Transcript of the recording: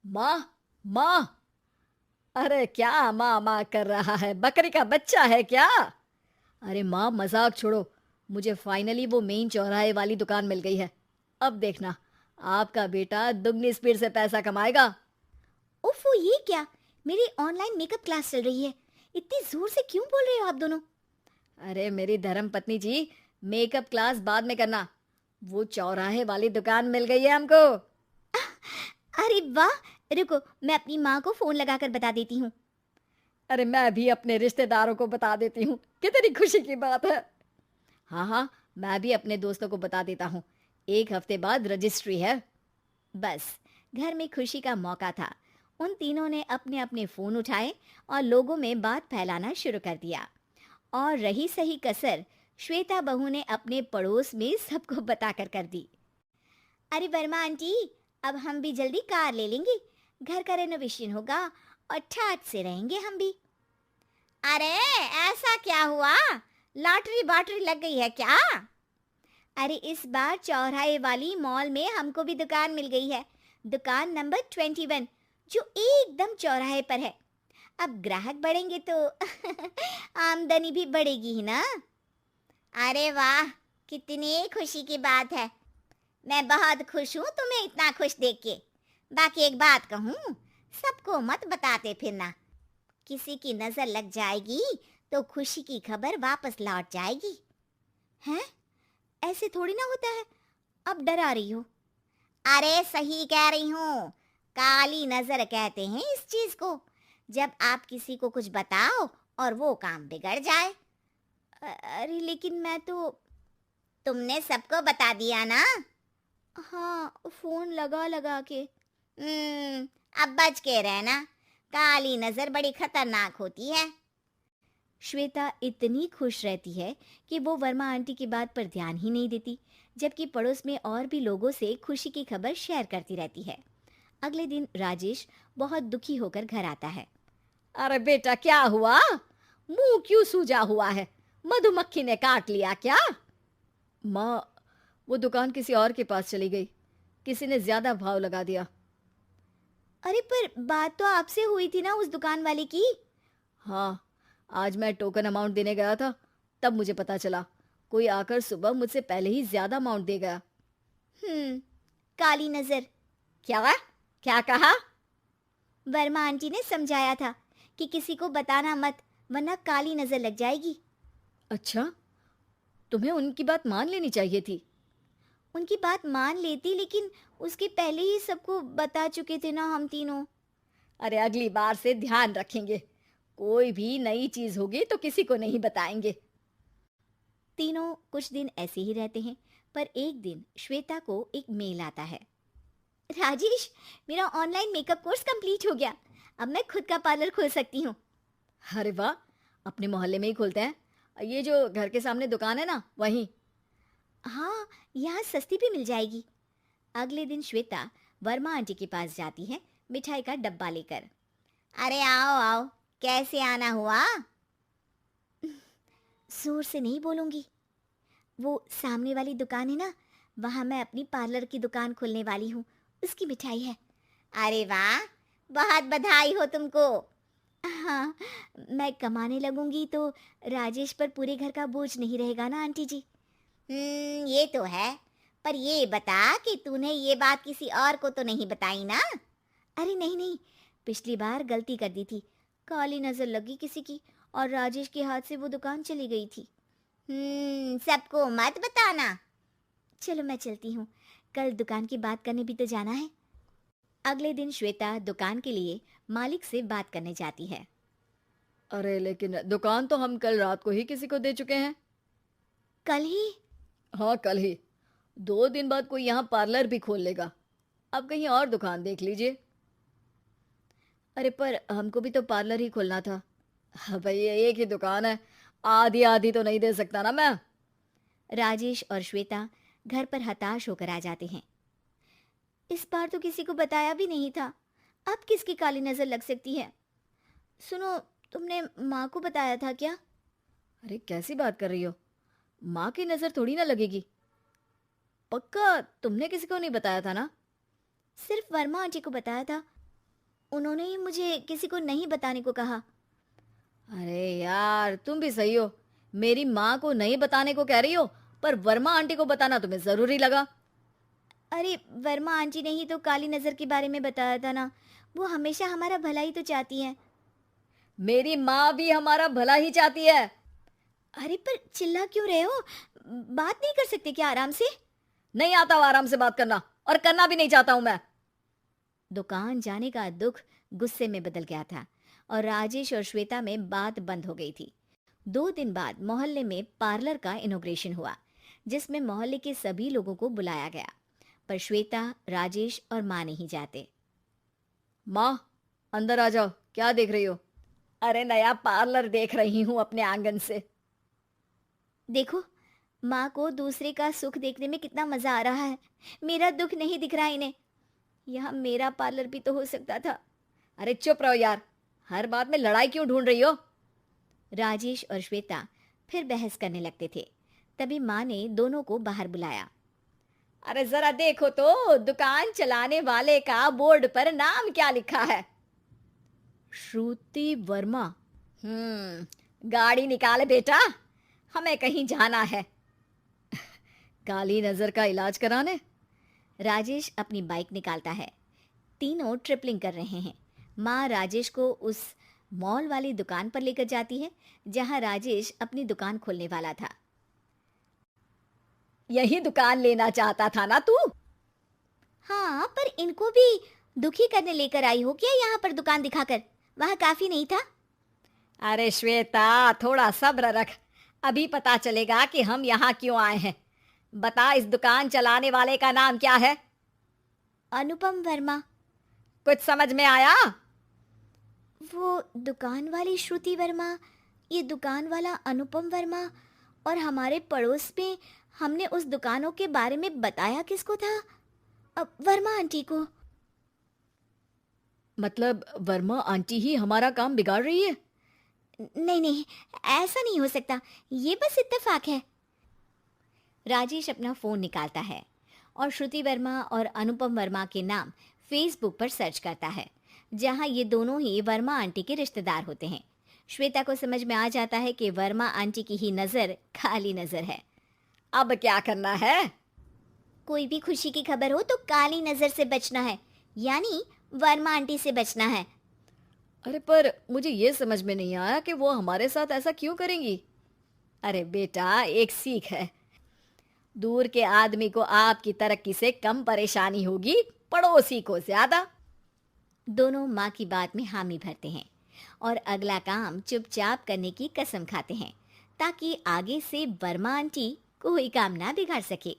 माँ, माँ। अरे क्या माँ माँ कर रहा है? बकरी का बच्चा है क्या? अरे माँ, मजाक छोड़ो। मुझे फाइनली वो मेन चौराहे वाली दुकान मिल गई है। अब देखना, आपका बेटा दुगनी स्पीड से पैसा कमाएगा। उफ़, ये क्या? मेरी ऑनलाइन मेकअप क्लास चल रही है। इतनी ज़ोर से क्यों बोल रहे हो आप दोनों? अरे मेरी धर्म पत्नी जी, मेकअप क्लास बाद में करना। वो चौराहे वाली दुकान मिल गई है हमको। अरे वाह! रुको, मैं अपनी माँ को फ़ोन लगाकर बता देती हूँ। अरे मैं भी अपने रिश्तेदारों को बता देती हूँ। कितनी खुशी की बात है। हाँ हाँ, मैं भी अपने दोस्तों को बता देता हूँ। 1 हफ्ते बाद रजिस्ट्री है। बस, घर में खुशी का मौका था। उन तीनों ने अपने-अपने फ़ोन उठाए और लोगों में बात फैलाना शुरू कर दिया। और रही सही कसर, श्वेता बहू ने अपने पड़ोस में सबको बताकर कर दी। अरे वर्मा आंटी, अब हम भी जल्दी कार ले लेंगे। घर का रेनोवेशन होगा और ठाट से रहेंगे हम भी। अरे, ऐसा क्या हुआ? लॉटरी बाटरी लग गई है क्या? अरे, इस बार चौराहे वाली मॉल में हमको भी दुकान मिल गई है। दुकान नंबर 21, जो एकदम चौराहे पर है। अब ग्राहक बढ़ेंगे तो आमदनी भी बढ़ेगी ही ना। अरे वाह, कितनी खुशी की बात है। मैं बहुत खुश हूँ तुम्हें इतना खुश देख के। बाकी एक बात कहूँ, सबको मत बताते फिरना। किसी की नजर लग जाएगी तो खुशी की खबर वापस लौट जाएगी। हैं? ऐसे थोड़ी ना होता है। अब डरा रही हो। अरे सही कह रही हूँ। काली नजर कहते हैं इस चीज को, जब आप किसी को कुछ बताओ और वो काम बिगड़ जाए। अरे लेकिन मैं तो। तुमने सबको बता दिया ना? हाँ, फोन लगा लगा के। अब बच के रहना। काली नजर बड़ी खतरनाक होती है। श्वेता इतनी खुश रहती है कि वो वर्मा आंटी की बात पर ध्यान ही नहीं देती, जबकि पड़ोस में और भी लोगों से खुशी की खबर शेयर करती रहती है। अगले दिन राजेश बहुत दुखी होकर घर आता है। अरे बेटा, क्या हुआ? मुंह क्यों सूजा हुआ है? मधुमक्खी ने काट लिया क्या? माँ, वो दुकान किसी और के पास चली गई। किसी ने ज्यादा भाव लगा दिया। अरे पर बात तो आपसे हुई थी ना उस दुकान वाले की। हाँ, आज मैं टोकन अमाउंट देने गया था, तब मुझे पता चला। कोई आकर सुबह मुझसे पहले ही ज्यादा अमाउंट दे गया। हम्म, काली नजर। क्या? क्या कहा? वर्मा आंटी ने समझाया था कि किसी को बताना मत, वरना काली नजर लग जाएगी। अच्छा, तुम्हें उनकी बात मान लेनी चाहिए थी। उनकी बात मान लेती, लेकिन उसके पहले ही सबको बता चुके थे ना हम तीनों। अरे अगली बार से ध्यान रखेंगे। कोई भी नई चीज होगी तो किसी को नहीं बताएंगे। तीनों कुछ दिन ऐसे ही रहते हैं, पर एक दिन श्वेता को एक मेल आता है। राजेश, मेरा ऑनलाइन मेकअप कोर्स कंप्लीट हो गया। अब मैं खुद का पार्लर खोल सकती हूँ। अरे वाह, अपने मोहल्ले में ही खोलते हैं। ये जो घर के सामने दुकान है ना, वहीं। हाँ, यहाँ सस्ती भी मिल जाएगी। अगले दिन श्वेता वर्मा आंटी के पास जाती है, मिठाई का डब्बा लेकर। अरे आओ आओ, कैसे आना हुआ? जोर से नहीं बोलूंगी। वो सामने वाली दुकान है ना, वहां मैं अपनी पार्लर की दुकान खोलने वाली हूँ। उसकी मिठाई है। अरे वाह, बहुत बधाई हो तुमको। हाँ, मैं कमाने लगूंगी तो राजेश पर पूरे घर का बोझ नहीं रहेगा ना आंटी जी। ये तो है। पर ये बता कि तूने ये बात किसी और को तो नहीं बताई ना? अरे नहीं नहीं, पिछली बार गलती कर दी थी। काली नजर लगी किसी की और राजेश के हाथ से वो दुकान चली गई थी। सबको मत बताना। चलो मैं चलती हूँ, कल दुकान की बात करने भी तो जाना है। अगले दिन श्वेता दुकान के लिए मालिक से बात करने जाती है। अरे लेकिन दुकान तो हम कल रात को ही किसी को दे चुके हैं। कल ही? हाँ, कल ही। 2 दिन बाद कोई यहाँ पार्लर भी खोल लेगा। अब कहीं और दुकान देख लीजिए। अरे पर हमको भी तो पार्लर ही खोलना था। हाँ भाई, ये एक ही दुकान है। आधी आधी तो नहीं दे सकता ना मैं। राजेश और श्वेता घर पर हताश होकर आ जाते हैं। इस बार तो किसी को बताया भी नहीं था। अब किसकी काली नजर लग सकती है? सुनो, तुमने माँ को बताया था क्या? अरे कैसी बात कर रही हो? माँ की नजर थोड़ी ना लगेगी। पक्का तुमने किसी को नहीं बताया था ना? सिर्फ वर्मा आंटी को बताया था। उन्होंने ही मुझे किसी को नहीं बताने को कहा। अरे यार, तुम भी सही हो। मेरी माँ को नहीं बताने को कह रही हो, पर वर्मा आंटी को बताना तुम्हें जरूरी लगा। अरे वर्मा आंटी ने ही तो काली नज़र के बारे में बताया था ना, वो हमेशा हमारा भला ही तो चाहती हैं। मेरी माँ भी हमारा भला ही चाहती है। अरे पर चिल्ला क्यों रहे हो? बात नहीं कर सकते क्या आराम से? नहीं आता वो आराम से बात करना, और करना भी नहीं चाहता हूं मैं। दुकान जाने का दुख गुस्से में बदल गया था और राजेश और श्वेता में बात बंद हो गई थी। 2 दिन बाद मोहल्ले में पार्लर का इनॉग्रेशन हुआ, जिसमें मोहल्ले के सभी लोगों को बुलाया गया, पर श्वेता, राजेश और माँ नहीं जाते। माँ, अंदर आ जाओ, क्या देख रही हो? अरे नया पार्लर देख रही हूँ अपने आंगन से। देखो, माँ को दूसरे का सुख देखने में कितना मजा आ रहा है। मेरा दुख नहीं दिख रहा इन्हें। यहाँ मेरा पार्लर भी तो हो सकता था। अरे चुप रहो यार, हर बात में लड़ाई क्यों ढूंढ रही हो? राजेश और श्वेता फिर बहस करने लगते थे। तभी माँ ने दोनों को बाहर बुलाया। अरे जरा देखो तो, दुकान चलाने वाले का बोर्ड पर नाम क्या लिखा है? श्रुति वर्मा। गाड़ी निकाले बेटा, हमें कहीं जाना है। काली नजर का इलाज कराने। राजेश अपनी बाइक निकालता है। तीनों ट्रिपलिंग कर रहे हैं। माँ राजेश को उस मॉल वाली दुकान पर लेकर जाती है जहाँ राजेश अपनी दुकान खोलने वाला था। यही दुकान लेना चाहता था ना तू? हाँ, पर इनको भी दुखी करने लेकर आई हो क्या यहाँ पर दुकान दिखाकर? वहाँ काफी नहीं था? अरे श्वेता, थोड़ा सब्र रख, अभी पता चलेगा कि हम यहाँ क्यों आए हैं। बता, इस दुकान चलाने वाले का नाम क्या है? अनुपम वर्मा। कुछ समझ में आया? वो दुकान वाली श्रुति वर्मा, ये दुकान वाला अनुपम वर्मा, और हमारे पड़ोस में हमने उस दुकानों के बारे में बताया किसको था? अब वर्मा आंटी को। मतलब वर्मा आंटी ही हमारा काम बिगाड़ रही है? नहीं नहीं, ऐसा नहीं हो सकता, ये बस इत्तेफाक है। राजेश अपना फोन निकालता है और श्रुति वर्मा और अनुपम वर्मा के नाम फेसबुक पर सर्च करता है, जहां ये दोनों ही वर्मा आंटी के रिश्तेदार होते हैं। श्वेता को समझ में आ जाता है कि वर्मा आंटी की ही नजर काली नजर है। अब क्या करना है? कोई भी खुशी की खबर हो तो काली नजर से बचना है, यानी वर्मा आंटी से बचना है। अरे पर मुझे ये समझ में नहीं आया कि वो हमारे साथ ऐसा क्यों करेंगी। अरे बेटा, एक सीख है, दूर के आदमी को आपकी तरक्की से कम परेशानी होगी, पड़ोसी को ज्यादा। दोनों माँ की बात में हामी भरते हैं और अगला काम चुपचाप करने की कसम खाते हैं, ताकि आगे से वर्मा आंटी कोई काम ना बिगाड़ सके।